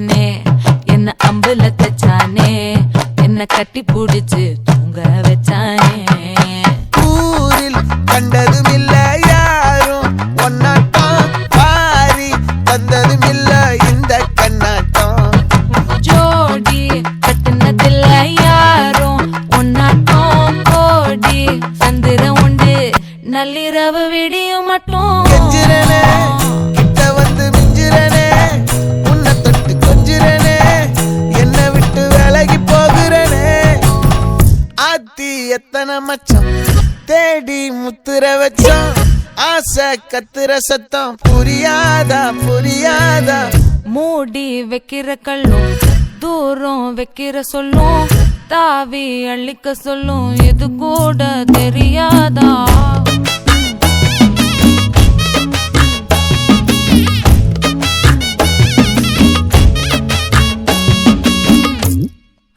வச்சானே என்ன அம்புல தச்சானே என்ன கட்டி புடிச்சு தூங்க வச்சானே. ஊரில் கண்டதும் இல்ல யாரும் ஒன்னாட்டம் பாரி தந்ததும் இல்ல இந்த கண்ணாட்டம். ஜோடி கட்டுனதில்ல யாரும் ஒன்னாட்டம் கோடி சந்திரம் உண்டு நள்ளிரவு விடியும் மட்டும். கெஞ்சிரனே கிட்ட வந்து மிஞ்சிரனே உன்னை தொட்டு கொஞ்சிரனே என்ன விட்டு விலகி போகிறனே. ஆத்தி எத்தனை மச்சம் தேடி முத்துற வச்சோம் ஆசை கத்துற சத்தம் புரியாதா புரியாதா. மூடி வைக்கிற கல்லும் தூரம் வைக்கிற சொல்லும் தாவி அள்ளிக்க சொல்லும் இது கூட தெரியாதா.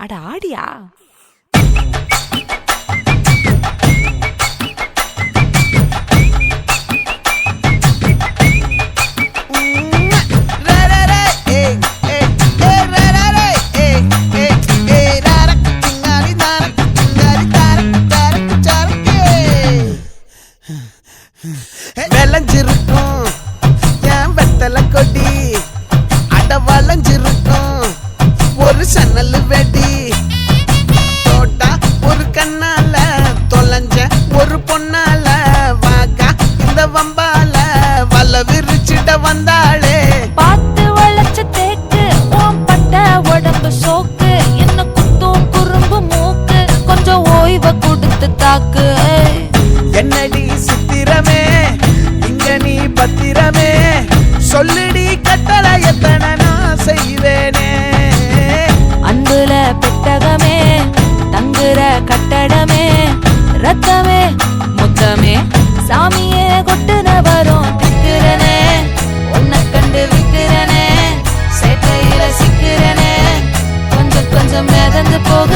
அட ஆடியா விளைஞ்சிருக்கும் என் வெத்தலை கொடி அட வளைஞ்சிருக்கும் ஒரு சன்னல் வெடி தோட்டா ஒரு கண்ணால தொலைஞ்ச ஒரு பொண்ணால வாகா இந்த வம்பால வல விரிச்சிட வந்தாளே. பார்த்து வளைச்ச தேக்கு ஓம் பட்ட உடம்பு சோக்கு என்ன குத்தும் குறும்பு மூக்கு கொஞ்சம் ஓய்வை கொடுத்து தாக்கு. என்னடி சித்திரமே இங்க நீ பத்திரமே சொல்லுடி கட்டளை எத்தனை நான் செய்வேனே. அன்புல பெட்டகமே தங்குற கட்டடமே ரத்தமே முத்தமே சாமியே கொட்டுன வரும் திக்கிறனே உன்னை கண்டு விக்கிறனே சேட்டையில சிக்கிறனே கொஞ்சம் கொஞ்சம் மிதந்து போக